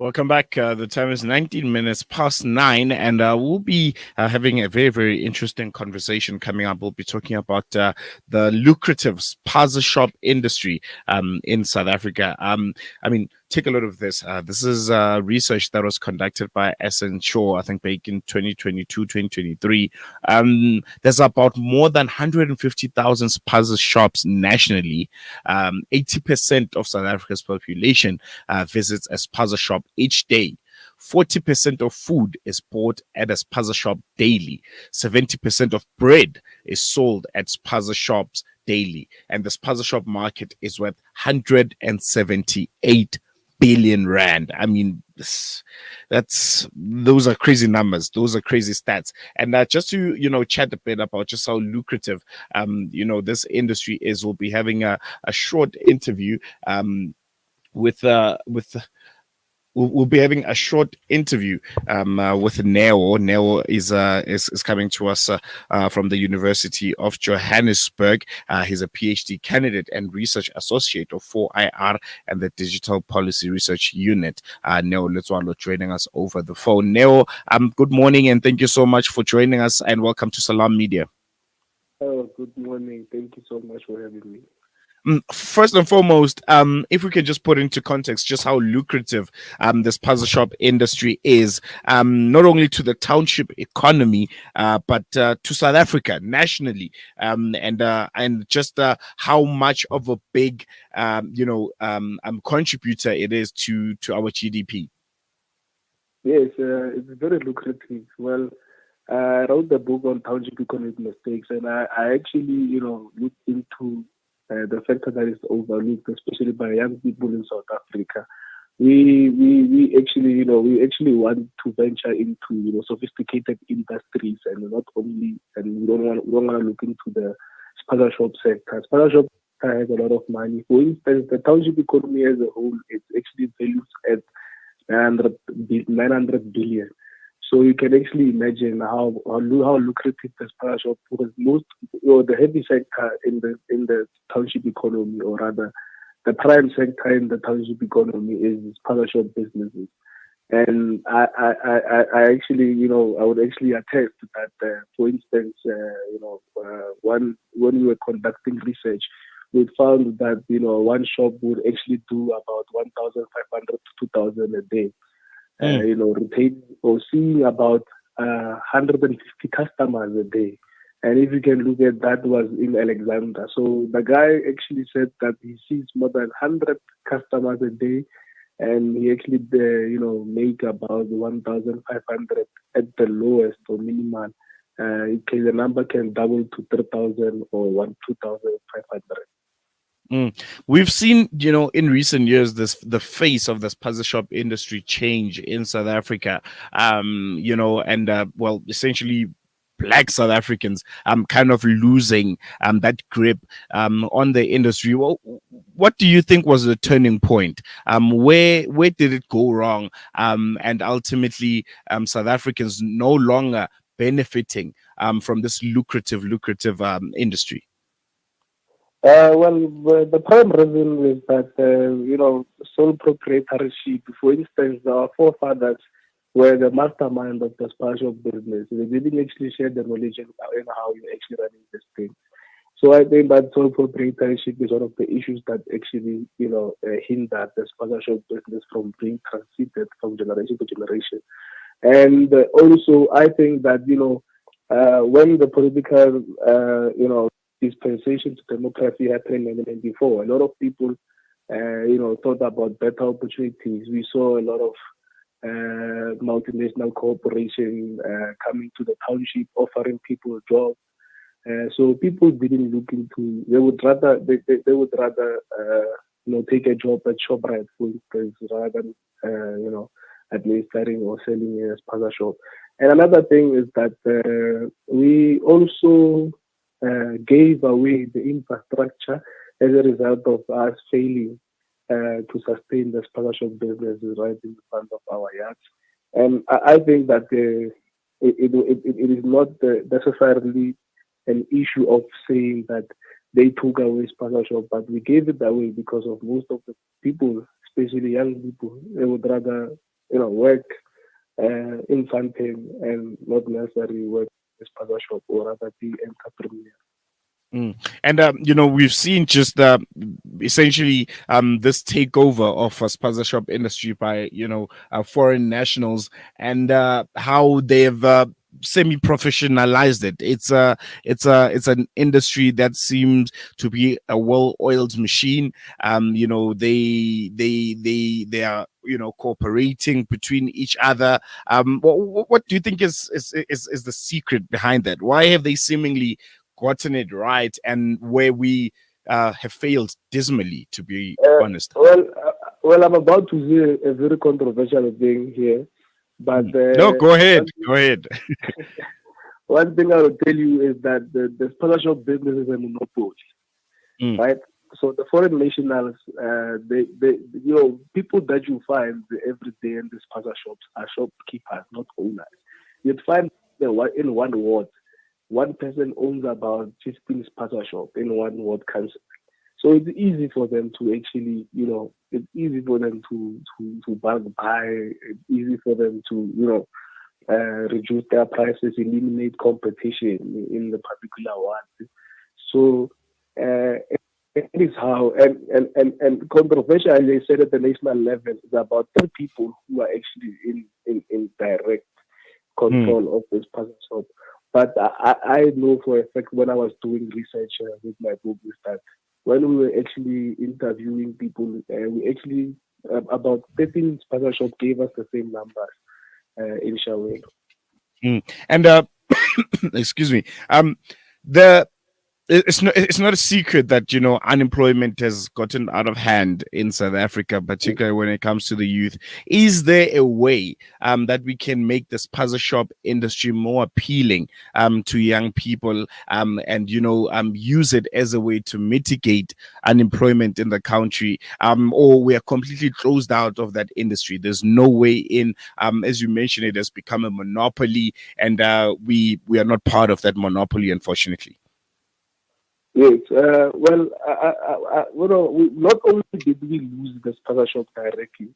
Welcome back. The time is 19 minutes past 9, and we'll be having a very, very interesting conversation coming up. We'll be talking about the lucrative Spaza shop industry in South Africa. Take a look of this. This is research that was conducted by SN Shaw, I think, back in 2022, 2023. There's about more than 150,000 Spaza shops nationally. 80% of South Africa's population visits a Spaza shop each day. 40% of food is bought at a Spaza shop daily. 70% of bread is sold at Spaza shops daily. And the Spaza shop market is worth 178 billion rand. Those are crazy numbers. Those are crazy stats. And just to chat a bit about just how lucrative this industry is, we'll be having a short interview with we'll be having a short interview with Neo. Neo is coming to us from the University of Johannesburg. He's a PhD candidate and research associate of 4IR and the Digital Policy Research Unit. Neo Letswalo joining us over the phone. Neo, good morning and thank you so much for joining us and welcome to Salam Media. Oh, good morning. Thank you so much for having me. First and foremost, if we can just put into context just how lucrative this Spaza shop industry is, not only to the township economy, but to South Africa nationally, and just how much of a big contributor it is to our GDP. Yes, it's very lucrative. Well, I wrote the book on township economic mistakes, and I actually, looked into the factor that is overlooked, especially by young people in South Africa. We actually want to venture into sophisticated industries, and not only, and we don't want to look into the Spaza shop sector. Spaza shop has a lot of money. For instance, the township economy as a whole is actually valued at 900 billion. So you can actually imagine how lucrative the Spaza shop, because the heavy sector in the township economy, or rather the prime sector in the township economy, is Spaza shop businesses. And I actually, I would actually attest that, for instance, when we were conducting research, we found that, one shop would actually do about 1,500 to 2,000 a day. Retaining or seeing about 150 customers a day. And if you can look at that, was in Alexander. So the guy actually said that he sees more than 100 customers a day, and he actually, make about 1,500 at the lowest or minimal. The number can double to 3,000 or 2,500. We've seen, in recent years, the face of the Spaza shop industry change in South Africa. Essentially, Black South Africans kind of losing that grip on the industry. Well, what do you think was the turning point? Where did it go wrong? And ultimately, South Africans no longer benefiting from this lucrative industry. The prime reason is that, sole proprietorship. For instance, our forefathers were the mastermind of the Spaza shop business. They didn't actually share the knowledge in how you actually running this thing. So I think that sole proprietorship is one of the issues that actually, hinder the Spaza shop business from being transmitted from generation to generation. And also, I think that, when the political, dispensation to democracy happened and before, a lot of people, thought about better opportunities. We saw a lot of multinational corporations coming to the township, offering people jobs. So people didn't look into. They would rather take a job at ShopRite, for instance, rather than administering or selling a Spaza shop. And another thing is that we also gave away the infrastructure as a result of us failing to sustain the Spaza shop businesses right in front of our yards. And I think that it is not necessarily an issue of saying that they took away Spaza shop, but we gave it away because of most of the people, especially young people, they would rather work in something and not necessarily work in a Spaza shop or rather be entrepreneur. Mm. And we've seen just essentially this takeover of Spaza shop industry by foreign nationals, and how they've semi-professionalized it. It's an industry that seems to be a well-oiled machine. They are cooperating between each other. What do you think is the secret behind that? Why have they seemingly gotten it right, and where we have failed dismally, to be Uh, honest? well, I'm about to say a very controversial thing here, but No, go ahead. Go ahead. one thing I will tell you is that the scholarship business is a monopoly, Mm, right? So the foreign nationals, people that you find every day in these spaza shops are shopkeepers, not owners. You'd find in one ward, one person owns about 15 spaza shop in one ward council. So it's easy for them to actually, it's easy for them to bulk buy. It's easy for them to, reduce their prices, eliminate competition in the particular one. So that is how, and controversially, they said at the national level, it's about 3 people who are actually in direct mm, control of this person. So, but I know for a fact when I was doing research with my book is that when we were actually interviewing people, we actually about 13 sponsorship gave us the same numbers in Shawel. mm. And excuse me. The it's not a secret that unemployment has gotten out of hand in South Africa, particularly when it comes to the youth. Is there a way that we can make this puzzle shop industry more appealing to young people, and use it as a way to mitigate unemployment in the country, or we are completely closed out of that industry? There's no way in. As you mentioned, it has become a monopoly, and we are not part of that monopoly, unfortunately. Yes, not only did we lose the sponsorship directly,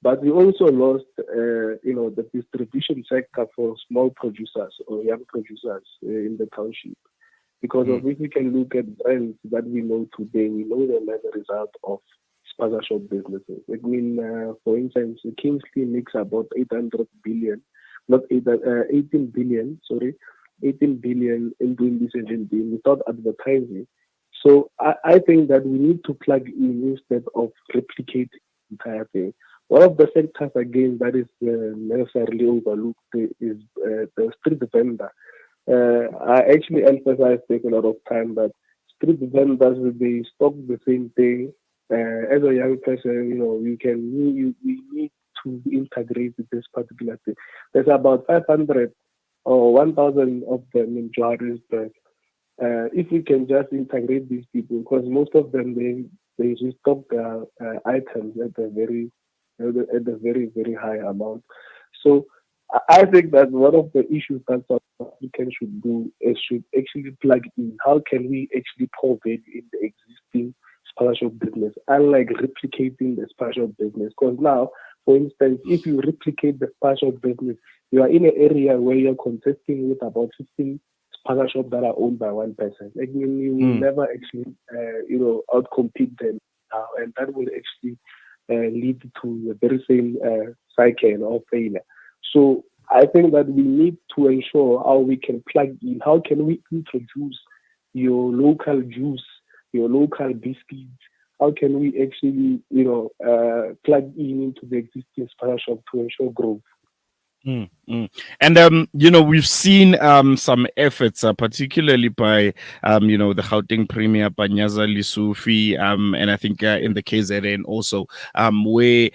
but we also lost, the distribution sector for small producers or young producers in the township. Because Mm, of if we can look at brands that we know today, we know them as a result of sponsorship businesses. I mean, for instance, Kingsley makes about 800 billion, not 18 billion, sorry, 18 billion in doing this engine deal without advertising. So I think that we need to plug in instead of replicate the entire thing. One of the sectors again that is necessarily overlooked is the street vendor. I actually emphasize take a lot of time that street vendors they stock the same thing. As a young person, we need to integrate with this particular thing. There's about 500 or 1,000 of them in Johannesburg. If we can just integrate these people, because most of them they restock their items at the very very high amount. So I think that one of the issues that South Africans should do is should actually plug in how can we actually pour value in the existing scholarship business, unlike replicating the scholarship business. Because now, for instance, if you replicate the scholarship business, you are in an area where you're contesting with about 15 scholarship that are owned by one person. Like you will mm, never actually, outcompete them, and that will actually lead to the very same cycle of failure. So I think that we need to ensure how we can plug in, how can we introduce your local juice, your local biscuits, how can we actually, plug in into the existing scholarship to ensure growth? mm, mm. And we've seen some efforts, particularly by the Gauteng Premier Panyaza Lisufi, and I think in the KZN also, where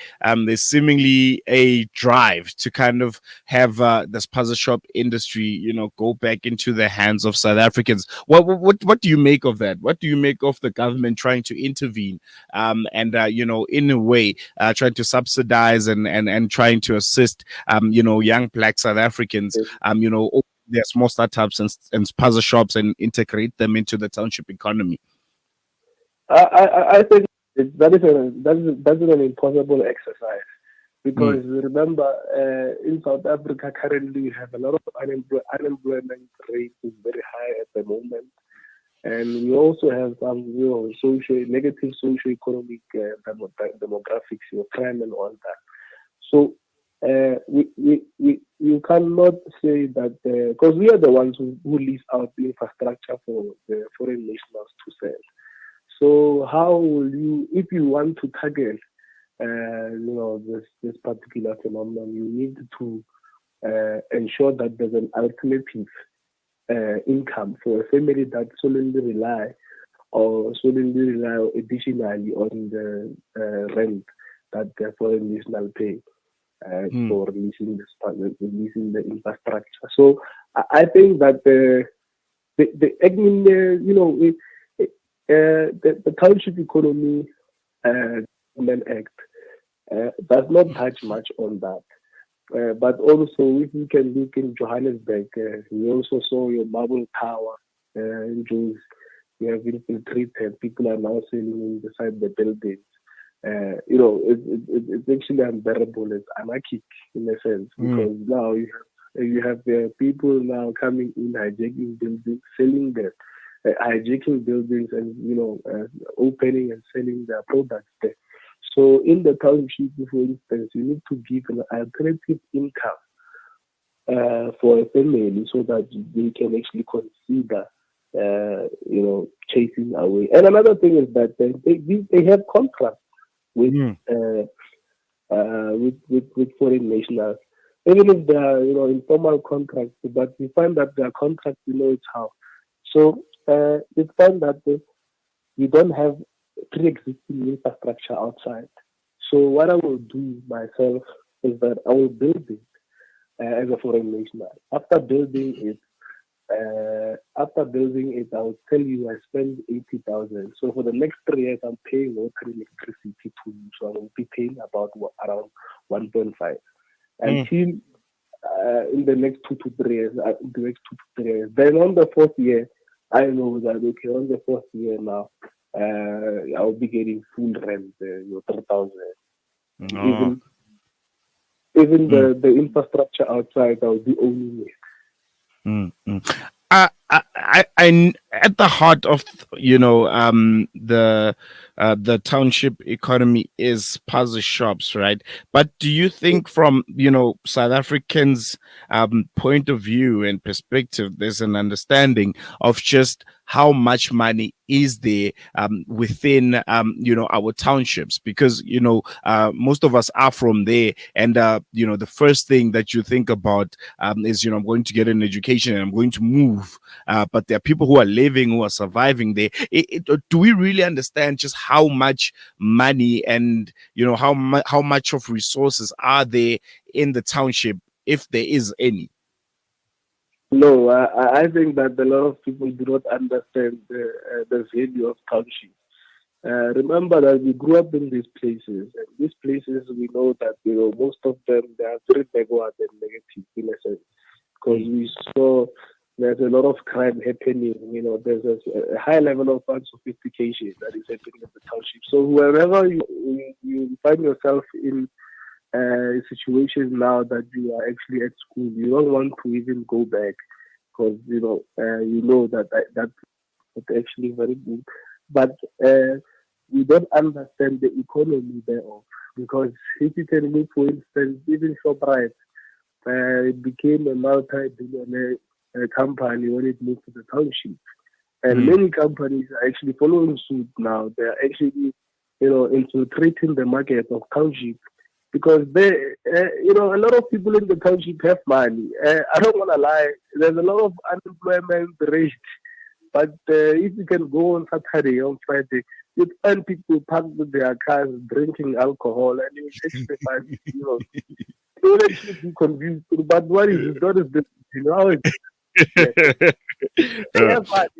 there's seemingly a drive to kind of have this puzzle shop industry, go back into the hands of South Africans. What do you make of that? What do you make of the government trying to intervene, and in a way trying to subsidize and trying to assist young black South Africans, open their small startups and spaza shops and integrate them into the township economy? I think that is an impossible exercise. Because remember, in South Africa currently we have a lot of unemployment rate is very high at the moment, and we also have some negative socio-economic demographics, crime and all that. So you cannot say that because we are the ones who lease out the infrastructure for the foreign nationals to sell. So how will you, if you want to tackle this particular phenomenon, you need to ensure that there's an alternative income for a family that solely rely additionally on the rent that the foreign national pay for releasing the infrastructure. So I think that the township economy Development Act does not touch much on that. But also, if you can look in Johannesburg, we also saw your Marble Tower in Jews. We have infiltrated. People are now selling inside the buildings. It's actually unbearable. It's anarchic in a sense because now you have people now coming in, hijacking buildings, selling them, hijacking buildings, and opening and selling their products there. So in the township, for instance, you need to give an alternative income for a family so that they can actually consider, chasing away. And another thing is that they have contracts with foreign nationals, even if they are informal contracts. But we find that their contracts, it's how. So we find that we don't have pre-existing infrastructure outside. So what I will do myself is that I will build it as a foreign national. After building it, I will tell you I spend 80,000. So for the next 3 years, I'm paying water and electricity to you. So I will be paying about around 1.5 until in the next 2 to 3 years. Then on the 4th year, I know that on the 4th year now, I'll be getting full rent, 3,000. Even the infrastructure outside, I'll be owning it. I at the heart of the township economy is puzzle shops, right? But do you think from South Africans' point of view and perspective, there's an understanding of just how much money is there within our townships? Because most of us are from there, and the first thing that you think about is I'm going to get an education and I'm going to move. But there are people who are living, who are surviving there. Do we really understand just how much money and how much of resources are there in the township, if there is any? No, I think that a lot of people do not understand the value of township. Remember that we grew up in these places, and these places we know that most of them they are very backward and negative in a sense, because we saw there's a lot of crime happening. There's a high level of unsophistication that is happening in the township. So wherever you find yourself in a situation now that you are actually at school, you don't want to even go back because that's actually very good. But you don't understand the economy thereof, because if you can look, for instance, even ShopRite, it became a multi-billionaire company when it moved to the township. And many companies are actually following suit now. They're actually, infiltrating the market of township because a lot of people in the township have money. I don't want to lie. There's a lot of unemployment rate. But if you can go on Saturday, on Friday, you'd find people parked with their cars drinking alcohol, and you actually find, you will actually be confused. But what is this? How is it? Yeah, but,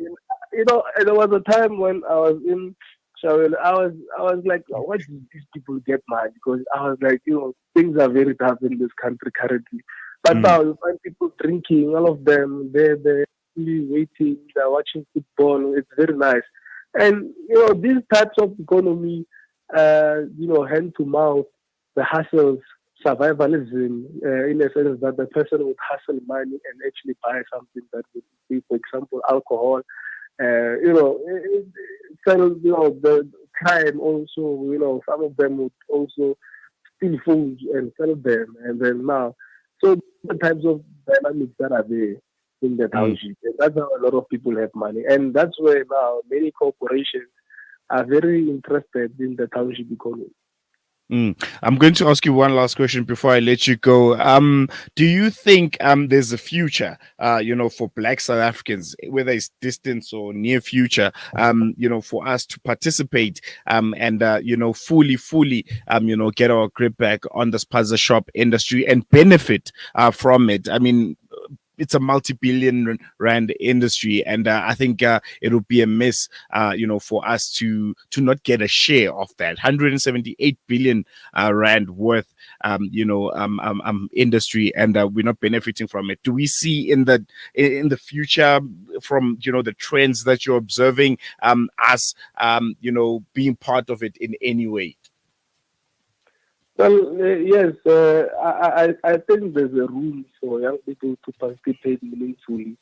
there was a time when I was in Shawel, I was like, why do these people get mad? Because I was like, things are very tough in this country currently. But now you find people drinking, all of them, they're waiting, they're watching football. It's very nice. And, these types of economy, hand to mouth, the hustles survivalism in a sense that the person would hustle money and actually buy something that would be, for example, alcohol. The crime also, some of them would also steal phones and sell them. And then now, so the types of dynamics that are there in the township. And that's how a lot of people have money. And that's where now many corporations are very interested in the township economy. I'm going to ask you one last question before I let you go. Do you think there's a future, for Black South Africans, whether it's distant or near future, for us to participate and fully, get our grip back on the Spaza shop industry and benefit from it? I mean, it's a multi-billion rand industry, and I think it would be a miss, for us to not get a share of that 178 billion rand worth, industry, and we're not benefiting from it. Do we see in the future, from the trends that you're observing, us, being part of it in any way? Well, yes, I think there's a room for young people to participate meaningfully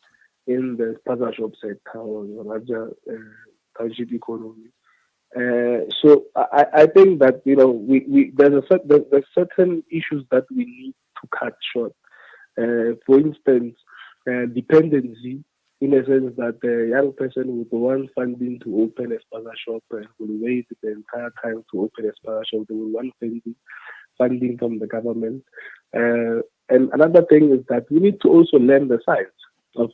in the Spaza shop sector or the larger township economy. So I think that there's certain issues that we need to cut short. For instance, dependency, in a sense that a young person would want funding to open a Spaza shop and will wait the entire time to open a Spaza shop. They will want funding from the government. And another thing is that we need to also learn the science of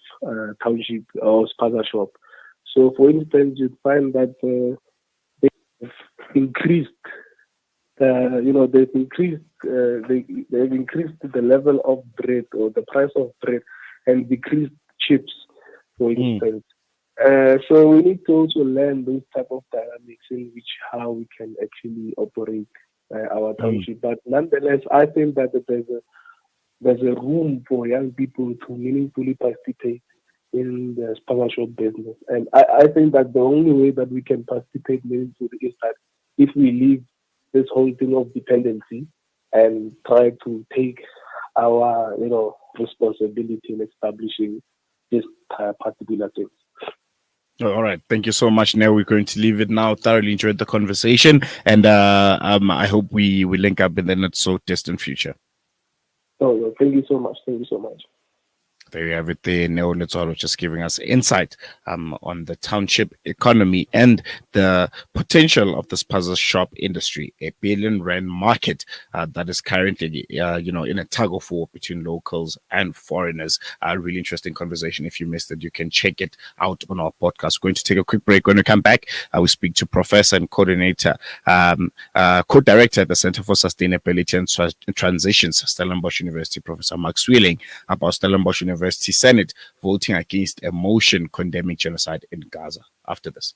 township or Spaza shop. So, for instance, you'd find that they've increased. They've increased the level of bread or the price of bread and decreased chips, for instance. So we need to also learn those type of dynamics in which how we can actually operate our township. But nonetheless, I think that there's a room for young people to meaningfully participate in the Spaza shop business. And I think that the only way that we can participate meaningfully is that if we leave this whole thing of dependency and try to take our, responsibility in establishing this particular thing. All right. Thank you so much. Now we're going to leave it now. Thoroughly enjoyed the conversation, and I hope we link up in the not so distant future. Oh, thank you so much. Thank you so much. There you have it there. Neo Letswalo just giving us insight on the township economy and the potential of the Spaza shop industry, a billion rand market that is currently, in a tug of war between locals and foreigners. Really interesting conversation. If you missed it, you can check it out on our podcast. We're going to take a quick break. When we come back, we speak to Professor and co-director at the Center for Sustainability and Transitions, Stellenbosch University, Professor Max Wheeling, about Stellenbosch University Senate voting against a motion condemning genocide in Gaza. After this.